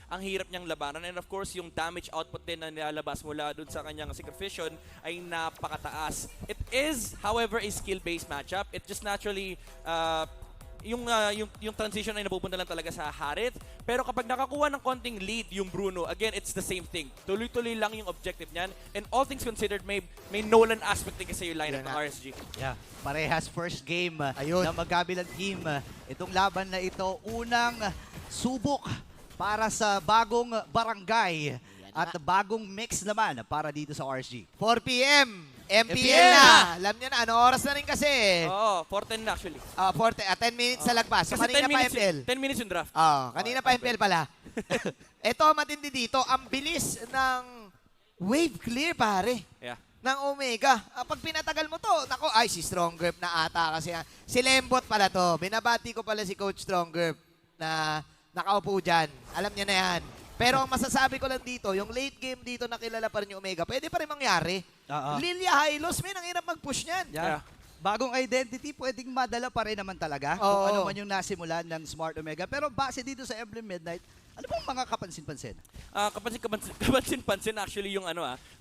ang hirap niyang labanan. And of course, yung damage output din na nilalabas mula dun sa kanyang Secret ay napakataas. It is, however, a skill-based matchup. It just naturally, yung transition ay napupunta lang talaga sa Harith. Pero kapag nakakuha ng konting lead yung Bruno, again, it's the same thing. Tuloy-tuloy lang yung objective niyan. And all things considered, may Nolan aspect din kasi yung lineup ng RSG. Yeah, parehas first game Ayun. na magkabilang team. Itong laban na ito, unang subok para sa bagong barangay at bagong mix naman para dito sa RSG. 4 p.m. MPL MPL na. na. Alam nyo na, ano oras na rin kasi. Oo, 4-10 na actually. 10 minutes sa lagpas. So, Kasi kanina 10 pa minutes, MPL. 10 minutes yung draft. Kanina pa MPL pala. Ito, matindi dito. Ang bilis ng wave clear, pare. Yeah. Ng Omega. Pag pinatagal mo to, nako, ay, si Stronger na ata kasi. Si Lembot pala to. Binabati ko pala si Coach Stronger na nakaupo dyan. Alam niya na yan. Pero ang masasabi ko lang dito, yung late game dito na kilala pa rin yung Omega, pwede pa rin mangyari. Lilia Hylos, ang hirap mag-push niyan. Yeah. Bagong identity, pwedeng madala pa rin naman talaga kung Oo. ano man yung nasimulan ng Smart Omega. Pero base dito sa Emblem Midnight, ano bang mga kapansin-pansin? Kapansin-pansin actually yung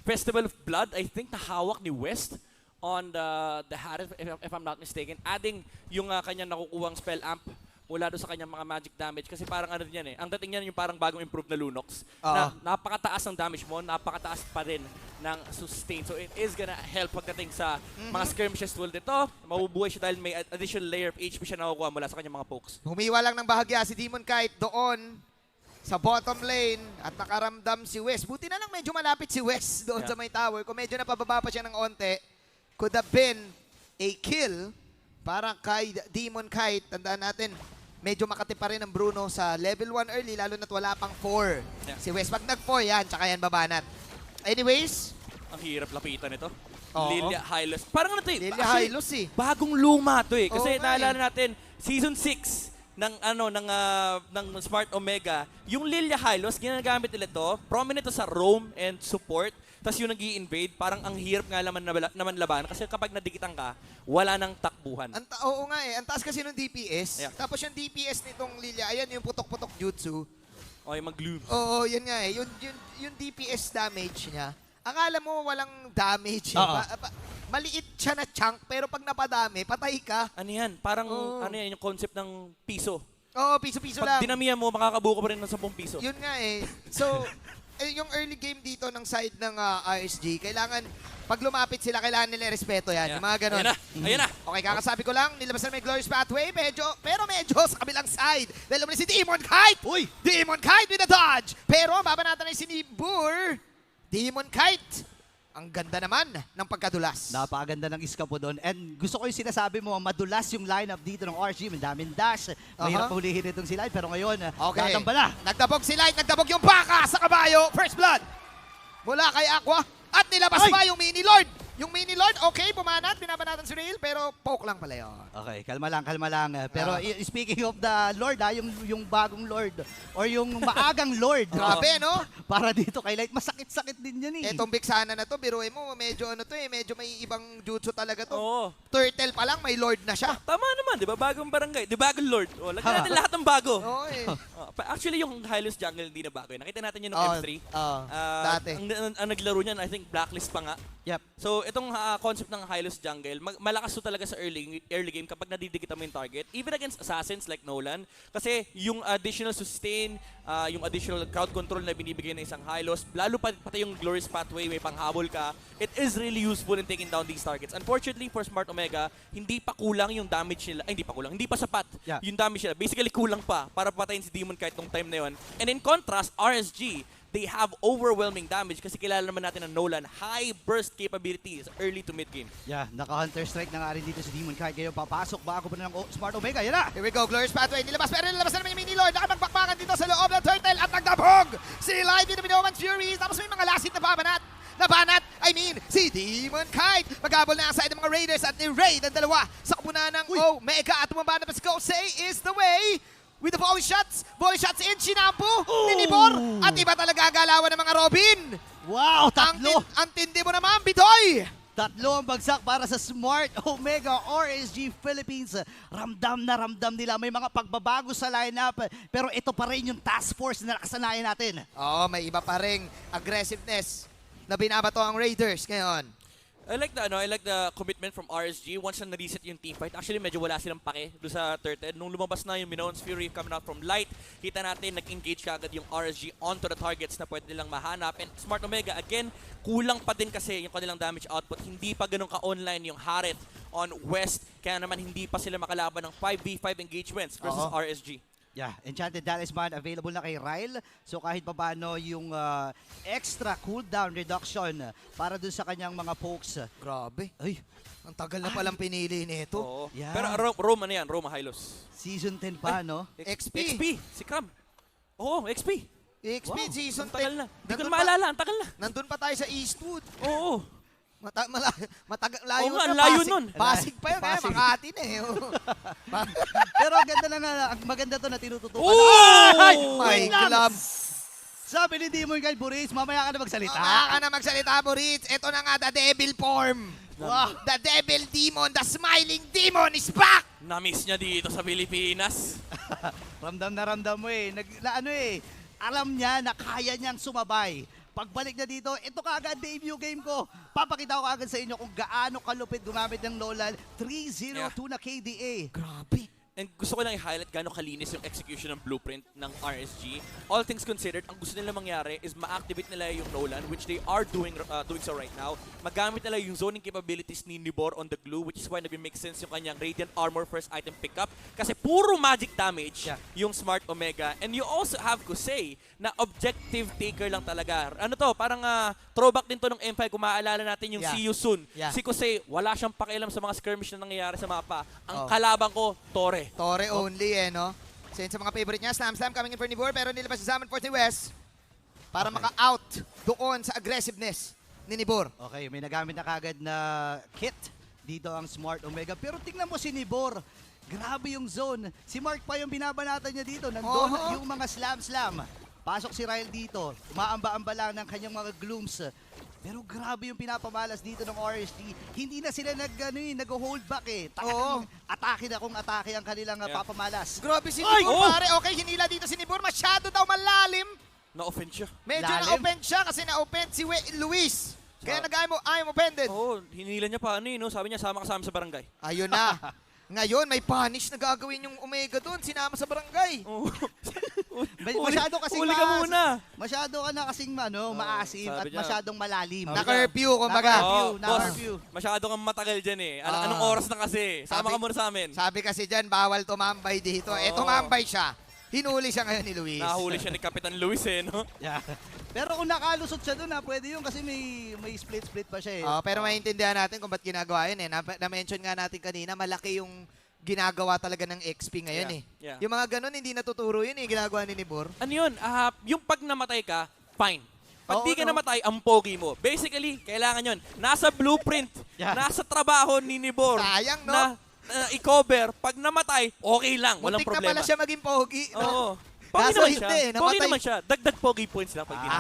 Festival of Blood, I think nahawak ni West on the Harith, if I'm not mistaken. Adding yung kanyang nakukuhang spell amp mula doon sa kanyang mga magic damage. Kasi parang ano yan ang dating niyan yung parang bagong improve na Lunox. Na napakataas ng damage mo, napakataas pa rin ng sustain. So it is gonna help pagdating sa mga skirmishes tulad dito. Mabubuhay siya dahil may additional layer of HP siya nakukuha mula sa kanyang mga pokes. Humiwa lang ng bahagya si Demon Kite doon sa bottom lane at nakaramdam si West. Buti na lang medyo malapit si West doon sa may tower. Kung medyo napababa pa siya ng onte, could have been a kill para kay Demon Kite. Tandaan natin, medyo makati pa rin ang Bruno sa level 1 early, lalo na't wala pang 4. Yeah. Si West, pag nag-4 yan, tsaka yan babanat. Anyways, Ang hirap lapitan ito. Oo. Lilia Hylos. Parang ano to Lilia actually, Hylos eh. bagong luma to eh. Kasi Oo nga naalala natin, Season 6 ng Smart Omega, yung Lilia Hylos, ginagamit nila to, prominent to sa roam and support. Tapos yung nag-i-invade, parang ang hirap nga naman laban. Kasi kapag nadikitan ka, wala nang takbuhan. Oo nga eh. Ang taas kasi ng DPS. Yeah. Tapos yung DPS nitong Lilia, ayan yung putok-putok jutsu. Okay, mag-gloom. Oo, yun nga eh. Yung DPS damage niya, akala mo walang damage. Oo. Maliit siya na chunk, pero pag napadami, patay ka. Ano yan? Parang Oo. ano yan, yung concept ng piso. Oo, piso-piso Pag lang. dinamihan mo, makakabuo ka pa rin ng 10 piso. Yun nga eh. So, yung early game dito ng side ng RSG, kailangan, pag lumapit sila, kailangan nila respeto yan. Yeah. Yung mga ganun. Ayan na. Okay, kakasabi ko lang, nilabas na may Glorious Pathway, pero medyo sa kabilang side. Dahil lumabas si Demon Kite! Uy! Demon Kite with a dodge! Pero babanatan na si Nibur. Demon Kite! Ang ganda naman ng pagkadulas. Napakaganda ng iskapo doon. And gusto ko yung sinasabi mo, madulas yung lineup dito ng RSG. May daming dash. Mahirap hulihin itong si Light. Pero ngayon, Okay. tatambala. Nagdabog si Light, nagdabog yung baka sa kabayo. First blood. Mula kay Aqua. At nilabas Ay! pa yung Mini Lord. Yung Mini Lord, okay, bumanat, binabanatan si Rail, pero poke lang pala yun. Okay, kalma lang, kalma lang. Pero speaking of the Lord, yung bagong Lord or yung maagang Lord. Grabe, no? Para dito kay Light, masakit-sakit din yan eh. Etong Biksana na to, biruin mo, medyo medyo may ibang jutsu talaga to. Oo. Turtle pa lang, may Lord na siya. Tama naman, di ba? Bagong barangay. Di bagong Lord. O, lagyan natin lahat ng bago. Oo eh. Actually, yung Hylos Jungle hindi na bago. Nakita natin yun ng Oo, M3. dati. Ang naglaro niyan, I think Blacklist pa nga. Yep. So, itong concept ng Hylos Jungle, malakas to talaga sa early game kapag nadidikita mo yung target. Even against assassins like Nolan. Kasi yung additional sustain, yung additional crowd control na binibigay ng isang Hylos, lalo pati yung Glorious Pathway, may panghabol ka, it is really useful in taking down these targets. Unfortunately, for Smart Omega, hindi pa kulang yung damage nila. Ay, hindi pa kulang. Hindi pa sapat yung damage nila. Basically, kulang pa para patayin si Demon Kite nung time na yun. And in contrast, RSG, they have overwhelming damage kasi kilala naman natin ng Nolan, high burst capabilities early to mid game. Yeah, naka-Hunter Strike na nga rin dito si Demon Kite. Ngayon papasok bago pa na ng Smart Omega. Yan na! Here we go, Glorious Pathway. Nilabas na naman yung Mini Lord. Nakapagpakpakan dito sa loob ng turtle at nagdabog si Light with the Minoman's Fury. Tapos may mga lasit na babanat. I mean, si Demon Kite. Maghabol na ang side ng mga Raiders at ni-raid ang dalawa sa kapunan ng Omega. At tumaba na pa si Gosei is the way. With the volley shots in, Shinampu, Ninibor, at iba talaga galawan ng mga Robin. Wow, tatlo! Ang tindi mo naman, Bidoy! Tatlo ang bagsak para sa Smart Omega RSG Philippines. Ramdam na ramdam nila. May mga pagbabago sa lineup. Pero ito pa rin yung task force na nakasanayan natin. Oo, may iba pa ring aggressiveness na binabato ang Raiders ngayon. I like the commitment from RSG. Once na na-reset yung teamfight, actually medyo wala silang pake doon sa Turtle. Nung lumabas na yung Minoan's Fury coming out from light, kita natin nag-engage kaagad yung RSG onto the targets na pwede nilang mahanap. And Smart Omega, again, kulang pa din kasi yung kanilang damage output. Hindi pa ganun ka-online yung Harith on West. Kaya naman hindi pa sila makalaban ng 5v5 engagements versus Oo. RSG. Yeah, Enchanted Talisman available na kay Ryle. So kahit paano yung extra cooldown reduction para dun sa kanyang mga pokes. Grabe. Ay, Ang tagal na palang pinili nito. Oo. Yeah. Pero Rome ano yan? Roma Hylos. season 10 pa, no? XP. XP, si Cam. Oo, XP. XP Wow, season Ang tagal 10. na. Hindi ko Nandun na maalala, ang tagal na. Nandun pa tayo sa Eastwood. Oo. Layo Oo nga, na, ang layo Pasig. nun. Pasig pa yun, kaya Pasig. Makati na eh. Oo. Pero ang ganda na nga, ang maganda to na tinututukan. Oh! My Wait lang! club. Sabi ni Demon Guy Boris, mamaya ka na magsalita. Mama ka na magsalita, Moritz. Ito na nga, the devil form. Wow. The devil demon, the smiling demon is back! Na-miss niya dito sa Pilipinas. Ramdam na ramdam mo eh. Alam niya na kaya niyang sumabay. Pagbalik na dito, ito kaagad debut game ko. Papakita ko kaagad sa inyo kung gaano kalupit gumamit ng Lola. 3-0-2 na KDA. Grabe. And gusto ko lang i-highlight gaano kalinis yung execution ng blueprint ng RSG. All things considered, ang gusto nila mangyari is ma-activate nila yung Nolan, which they are doing so right now. Magamit nila yung zoning capabilities ni Nibor on the glue, which is why nag-make sense yung kanyang Radiant Armor first item pickup. Kasi puro magic damage yung Smart Omega. And you also have to say na objective taker lang talaga. Ano to, parang throwback din to ng Empire kung maaalala natin yung Yeah. See You Soon. Yeah. Si Kusei, wala siyang pakialam sa mga skirmish na nangyayari sa mapa. Oh. Ang kalaban ko, Tore. Tore only eh, no? So yun sa mga favorite niya, Slam coming in for Nibor, pero nilabas si Zaman Force ni West para maka-out doon sa aggressiveness ni Nibor. Okay, may nagamit na kagad na kit. Dito ang Smart Omega. Pero tingnan mo si Nibor. Grabe yung zone. Si Mark pa yung binabanatan niya dito. Nandun Oo. yung mga slam-slam. Pasok si Ryle dito. Umaamba-amba lang ng kanyang mga glooms. Pero grabe yung pinapamalas dito ng RSG. Hindi na sila nag-hold back eh. Oo. Atake na kung atake ang kanilang papamalas. Grabe si Ay! Nibor, Oh! pare. Okay, hinila dito si Nibor. Masyado daw malalim. Na-offend siya. Medyo Lalim. na-offend siya kasi na-offend si Luis. Kaya I'm offended. Oo, hinila niya pa ano no? Sabi niya, sama ka sa amin sa barangay. Ayun na. Ngayon, may punish na gagawin yung Omega doon. Sinama sa barangay. Oo. Masyado kasing Uli ka muna. Masyado ka na kasing maasim at sabi niya. masyadong malalim. Sabi Na-curfew, kumbaga. Oo, Na-curfew. boss, masyado kang matagal dyan eh. Anong Ah. oras na kasi? Sama Sabi- ka muna sa amin. Sabi kasi dyan, bawal tumambay dito. Eh, Oo. tumambay siya. Hinuli siya ngayon ni Luis. Nahuli siya ni Kapitan Luis eh, no? Yeah. Pero kung nakalusot siya doon, pwede yun kasi may split-split pa siya eh. Pero maintindihan natin kung ba't ginagawa yun eh. Na-mention nga natin kanina, malaki yung ginagawa talaga ng XP ngayon eh. Yeah. Yung mga ganun, hindi natuturo yun eh, ginagawa ni Nibor. Ano yun? Yung pag namatay ka, fine. Pag Oo, di ka no? namatay, ang pogi mo. Basically, kailangan yun. Nasa blueprint, Yeah. nasa trabaho ni Nibor. Sayang, no? Na i-cover. Pag namatay, okay lang. Walang Muntik na problema. pala siya maging pogi. no? Oo. Pogi Kaso naman hindi, siya. namatay. Pogi naman siya. Dagdag pogi points lang pag ginawa.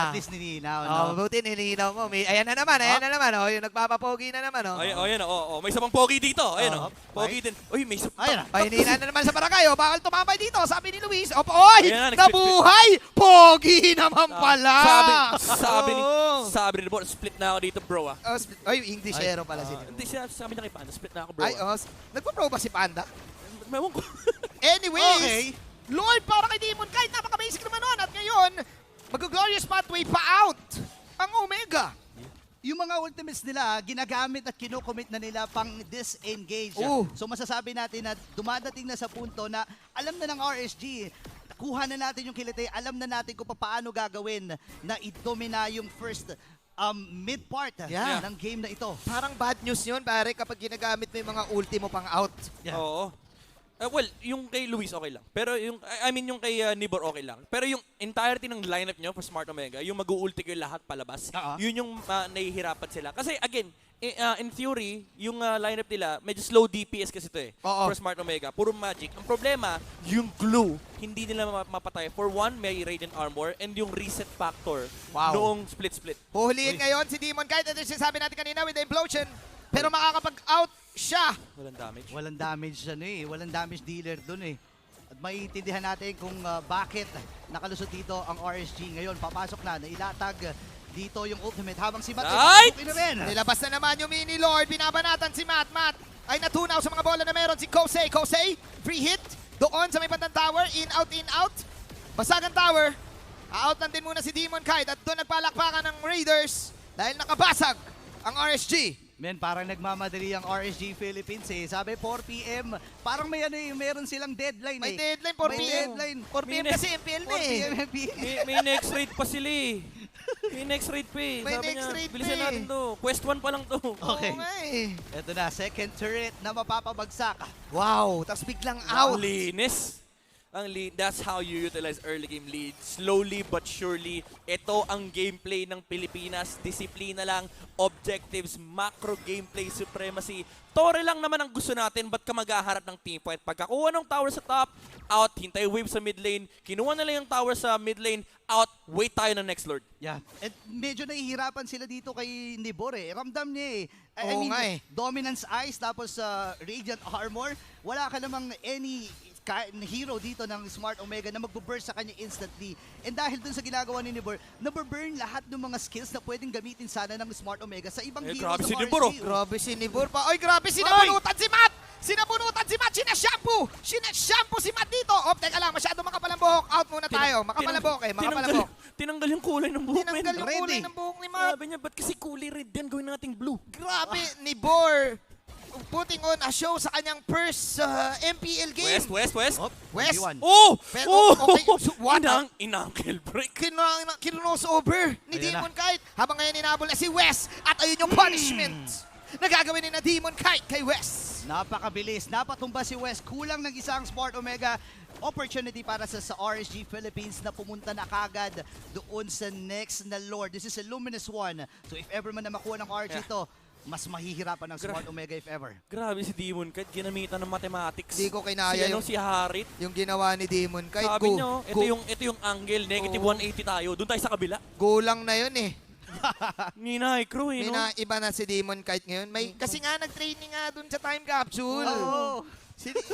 At least nininaw, no? Oh, buti nilinaw mo. Ayan na naman, Oh, yung nagpapapogi na naman, oh. Ayan, may isang pogi dito. Ayan, Oo. pogi din. Uy, may isa. Ayan na. Pahinina na naman sa barangay, oh. Bawal tumambay dito, sabi ni Luis. Oy! Ayan na, Nabuhay! Pogi naman pala! Oo. Sabi ni Bor, split na ako dito, bro. Ay, Englishero pala sila. Hindi siya sabi na kay Panda, split na ako, bro. Ay, nagpa-pro ba si Panda? Ewan ko. Anyways, Okay. Lord, para kay Demon kahit napaka-basic naman nun. At ngayon, mag-glorious pathway pa out ang Omega. Yung mga ultimates nila, ginagamit at kinocommit na nila pang disengage. Oo. So masasabi natin na dumadating na sa punto na alam na ng RSG, kuha na natin yung kilite, alam na natin kung paano gagawin na i-domina yung first mid part Yeah. ng game na ito. Parang bad news yun, pare, kapag ginagamit mo yung mga ultimo pang out. Yeah. Oo. Well, yung kay Luis okay lang. Pero yung, I mean yung kay Nibor okay lang. Pero yung entirety ng lineup nyo for Smart Omega, yung mag-ulti kayo lahat palabas, yun yung nahihirapan sila. Kasi again, in theory, yung lineup nila, medyo slow DPS kasi ito for Smart Omega. Puro magic. Ang problema, yung glue, hindi nila mapatay. For one, may Radiant Armor and yung reset factor noong split-split. Huhulihin ngayon si Demon Kite. Ito yung sinasabi natin kanina with the implosion. Pero makakapag-out siya. Walang damage. Walang damage walang damage dealer dun At maiintindihan natin kung bakit nakalusot dito ang RSG ngayon. Papasok na, nailatag dito yung ultimate habang si Matt Right! na rin. Nilabas na naman yung mini lord. Binabanatan si Matt. Matt ay natunaw sa mga bola na meron si Kosei. Kosei, free hit. Doon sa may bandang tower. In, out. Basagan tower. Out lang din muna si Demon Kite. At doon nagpalakpakan ng Raiders. Dahil nakabasag ang RSG. Men, parang nagmamadali ang RSG Philippines Sabi 4 PM, parang may meron silang deadline May deadline, 4 May PM. deadline. 4 PM kasi MPL 4 na PM MPL. May next raid pa sila May next raid pa May Sabi next niya, raid bilisan pa natin to. Quest 1 pa lang to. Okay. Oo nga eh. Ito na, second turret na mapapabagsak. Wow, tapos biglang out. Ang linis. That's how you utilize early game lead. Slowly but surely, ito ang gameplay ng Pilipinas. Disiplina lang, objectives, macro gameplay, supremacy. Tore lang naman ang gusto natin, ba't ka maghaharap ng teamfight? Pagkakuha ng tower sa top, out, hintay wave sa mid lane, kinuha na lang yung tower sa mid lane, out, wait tayo ng next lord. Yeah. At medyo nahihirapan sila dito kay Nibor Ramdam niya Oo nga Dominance Ice tapos Radiant Armor. Wala ka namang any hero dito ng Smart Omega na magbo-burst sa kanya instantly. And dahil dun sa ginagawa ni Nibor, nababurn lahat ng mga skills na pwedeng gamitin sana ng Smart Omega sa ibang heroes grabe ng si RSG. Nibor, Grabe si Nibor pa. Ay, grabe, sinabunutan si Matt! Sinabunutan si Matt! Sinashampoo! Sinashampoo si Matt dito! Oh, teka lang, masyado makapalambuhok. Out muna tayo. Makapalambok makapalambok. Tinanggal yung kulay ng buhok, Tinanggal yung Ready. kulay ng buhok ni Matt. Sabi niya, ba't kasi kulay red yan? Gawin nating blue. Grabe, Nibor! Putting on a show sa kanyang first MPL game. West. West. G1. Oh! Pero, okay, so what? Inangkel break. Kinunos over ni Ayan Demon Kite. Habang ngayon inabol na si West. At ayun yung punishment na gagawin ni na Demon Kite kay West. Napakabilis. Napatumba si West. Kulang ng isang Smart Omega. Opportunity para sa RSG Philippines na pumunta na kagad doon sa next na Lord. This is a Luminous one. So if ever man na makuha ng RSG to, mas mahihirapan ng Smart Omega if ever. Grabe si Demon Kite, ginamitan ng mathematics. Hindi ko kinaya si Harit. yung ginawa ni Demon Kite. Sabi niyo, ito yung angle, negative 180 tayo. Doon tayo sa kabila. Gulang na yun eh. Ninay crew May no? iba na si Demon Kite ngayon. Kasi nga nag-training nga dun sa time capsule. Oo.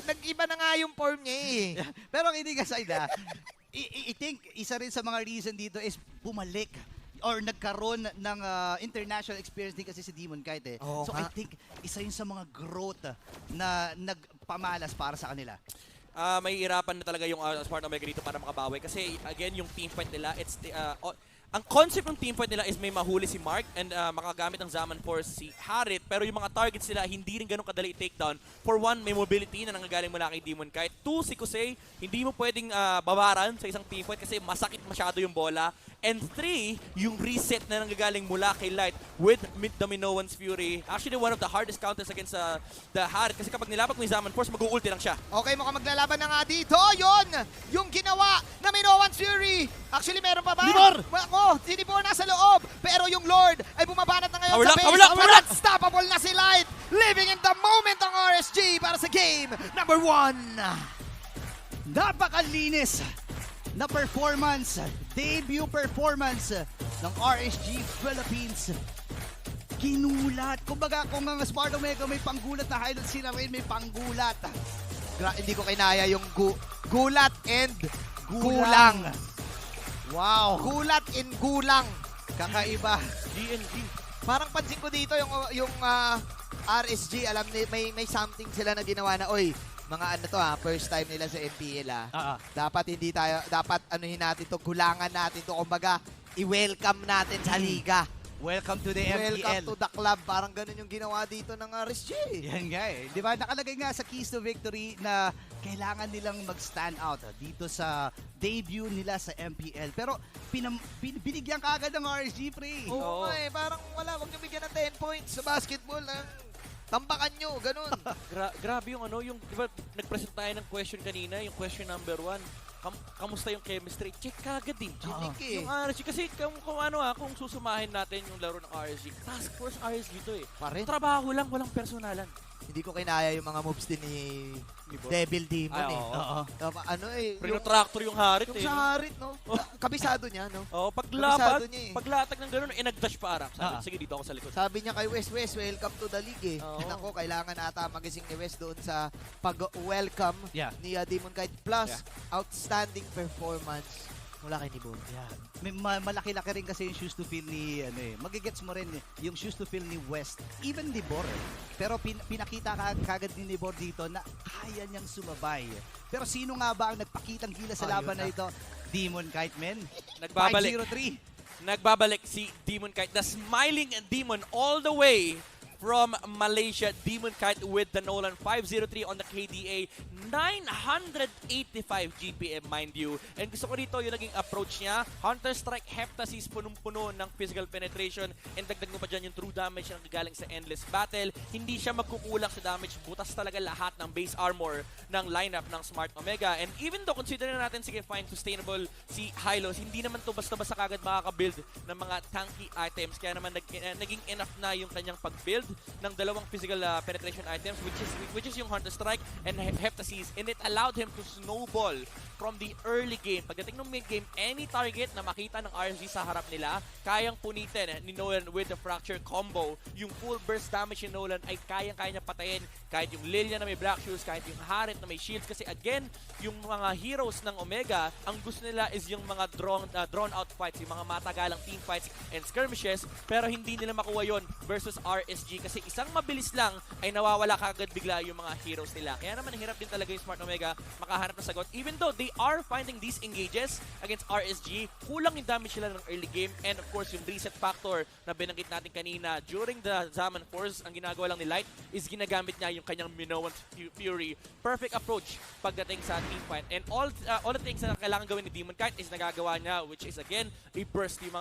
Nag-iba na nga yung form niya eh. Pero hindi ka aside I think isa rin sa mga reason dito is bumalik or nagkaroon ng international experience din kasi si Demon Kite Oo So nga. I think isa yun sa mga growth na nagpamalas para sa kanila. May hirapan na talaga yung Smart Omega dito para makabawi. Kasi again, yung team fight nila, ang concept ng team fight nila is may mahuli si Mark and makagamit ng Zaman Force si Harit. Pero yung mga targets nila, hindi rin ganun kadali i-takedown. For one, may mobility na nanggagaling mula kay Demon Kite. Two, si Kosei, hindi mo pwedeng babaran sa isang team fight kasi masakit masyado yung bola. And three, yung reset na nanggagaling mula kay Light with the Minoan's Fury. Actually, one of the hardest counters against the Harit. Kasi kapag nilapat mo yung Zaman Force, mag-ulti lang siya. Okay, mukhang maglalaban na nga dito. Yon! Yung ginawa na Minoan's Fury. Actually, meron pa ba? Nibor! Si Nibor nasa loob. Pero yung Lord ay bumabanat na ngayon Power sa up, base. power up, power up! Unstoppable na si Light. Living in the moment ang RSG para sa game number 1. Napakalinis na performance, debut performance ng RSG Philippines. Ginulat. Kumbaga kung ang Smart Omega may panggulat na highlight, sila rin may panggulat. Hindi ko kinaya yung gulat and gulang. Wow. Gulat and gulang. Kakaiba. DNP. Parang pansin ko dito yung RSG, alam ni may something sila na ginawa na, oy, mga ano to first time nila sa MPL dapat anuhin natin to, gulangan natin to, kumbaga i-welcome natin sa liga. Welcome to the Welcome MPL. to the club. Parang ganun yung ginawa dito ng RSG. Yan nga Di ba? Nakalagay nga sa Keys to Victory na kailangan nilang mag-stand out dito sa debut nila sa MPL. Pero binigyan ka agad ng RSG, pre. Oo nga parang wala, wag niyo bigyan ng 10 points sa basketball. Tampakan nyo, ganun. Grabe yung ano, yung, di ba, nag-present tayo ng question kanina, yung question number 1. Kamusta yung chemistry? Check kagad din. Chinik eh. Yung RSG, kasi kung susumahin natin yung laro ng RSG, Task Force RSG to eh. Pare, Trabaho lang, walang personalan. hindi ko kinaya yung mga moves din ni Diba? Devil Demon Ay, eh. oo. Ano eh. Tractor yung harit Yung eh. sa harit, no? Kabisado niya, no? Oh, Kabisado paglapag, niya eh. paglatag ng gano'n, nag-dash pa Arang. Sabi, sige, dito ako sa likod. Sabi niya kay West, welcome to the league eh. Oo. Nako, kailangan ata magising ni West doon sa pag-welcome Yeah. ni Demon Kite. Plus, outstanding performance mula kay Nibor. Yeah. Malaki-laki rin kasi yung shoes to fill ni magigets mo rin yung shoes to fill ni West, even Nibor. Pero pinakita kagad ni Nibor dito na kaya niyang sumabay. Pero sino nga ba ang nagpakitang gila sa laban na ito? Demon Kite, men. Nagbabalik. 503. Nagbabalik si Demon Kite, the smiling demon all the way from Malaysia. Demon Kite with the Nolan 503 on the KDA, 985 GPM, mind you. And gusto ko dito yung naging approach niya. Hunter Strike Heptasis, punong-puno ng physical penetration, and dagdag mo pa dyan yung true damage na nagagaling sa Endless Battle. Hindi siya magkukulang sa damage. Butas talaga lahat ng base armor ng lineup ng Smart Omega. And even though considering natin, sige fine, sustainable si Hylos, hindi naman to basta-basta kagad makaka-build ng mga tanky items. Kaya naman naging enough na yung kanyang pag-build ng dalawang physical penetration items, which is yung Hunter Strike and Heptasis, and it allowed him to snowball from the early game. Pagdating ng mid game, any target na makita ng RSG sa harap nila, kayang punitin ni Nolan with the fracture combo. Yung full burst damage ni Nolan ay kayang-kaya niya patayin kahit yung Lilia na may black shoes, kahit yung Harit na may shields, kasi again, yung mga heroes ng Omega, ang gusto nila is yung mga drawn out fights, yung mga matagalang team fights and skirmishes, pero hindi nila makuha yon versus RSG kasi isang mabilis lang ay nawawala kagad bigla yung mga heroes nila. Kaya naman hirap din talaga yung Smart Omega makahanap ng sagot. Even though they are finding these engages against RSG, kulang yung damage nila ng early game, and of course yung reset factor na binanggit natin kanina during the Zaman Force, ang ginagawa lang ni Light is ginagamit niya yung kanyang Minoan Fury. Perfect approach pagdating sa team fight. And all the things na kailangan gawin ni Demon Kite is nagagawa niya, which is again, i-burst yung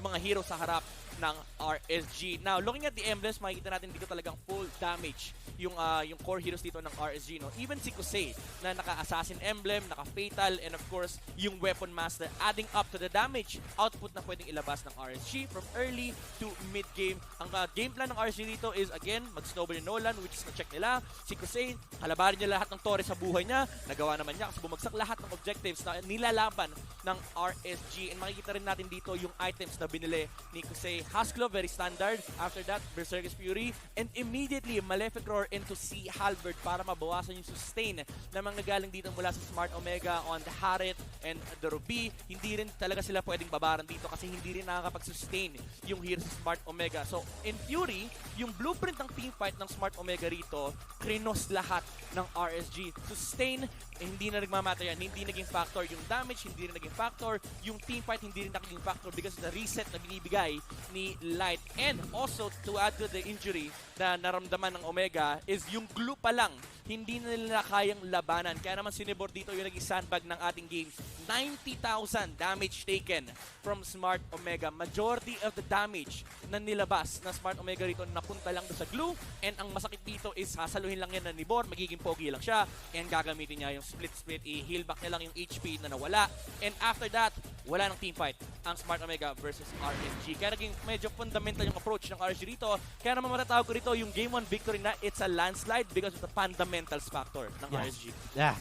mga heroes sa harap ng RSG. Now, looking at the emblems, makikita natin dito talagang full damage yung core heroes dito ng RSG, no? Even si Kusei na naka-assassin emblem, naka-fatal, and of course, yung weapon master adding up to the damage output na pwedeng ilabas ng RSG from early to mid-game. Ang game plan ng RSG dito is, again, mag-snowball ni Nolan, which is na-check nila. Si Kusei, kalabarin niya lahat ng torre sa buhay niya. Nagawa naman niya kasi bumagsak lahat ng objectives na nilalaban ng RSG. And makikita rin natin dito yung items na binili ni Kusei. Hasklo, very standard. After that, Berserker's Fury. And immediately, Malefic Roar into Sea Halberd para mabawasan yung sustain na mga nagaling dito mula sa Smart Omega on the Harit and the Ruby. Hindi rin talaga sila pwedeng babaran dito kasi hindi rin nakakapag-sustain yung heroes sa Smart Omega. So, in Fury, yung blueprint ng teamfight ng Smart Omega rito, krinos lahat ng RSG. Sustain, hindi na nagmamatter yan. Hindi naging factor yung damage, hindi rin naging factor. Yung teamfight, hindi rin naging factor because of the reset na binibigay ni Light. And also, to add to the injury na naramdaman ng Omega is yung glue pa lang, hindi na nila kayang labanan. Kaya naman sinibor dito yung naging sandbag ng ating game. 90,000 damage taken from Smart Omega. Majority of the damage na nilabas na Smart Omega rito napunta lang doon sa glue. And ang masakit dito is sasaluhin lang yan na Nibor, magiging pogi lang siya. And gagamitin niya yung split-split, i-heal back niya lang yung HP na nawala. And after that, wala nang teamfight ang Smart Omega versus RSG. Kaya naging medyo fundamental yung approach ng RSG rito. Kaya naman matatawag ko rito yung Game 1 victory na it's a landslide because of the fundamentals factor ng RSG. Yeah.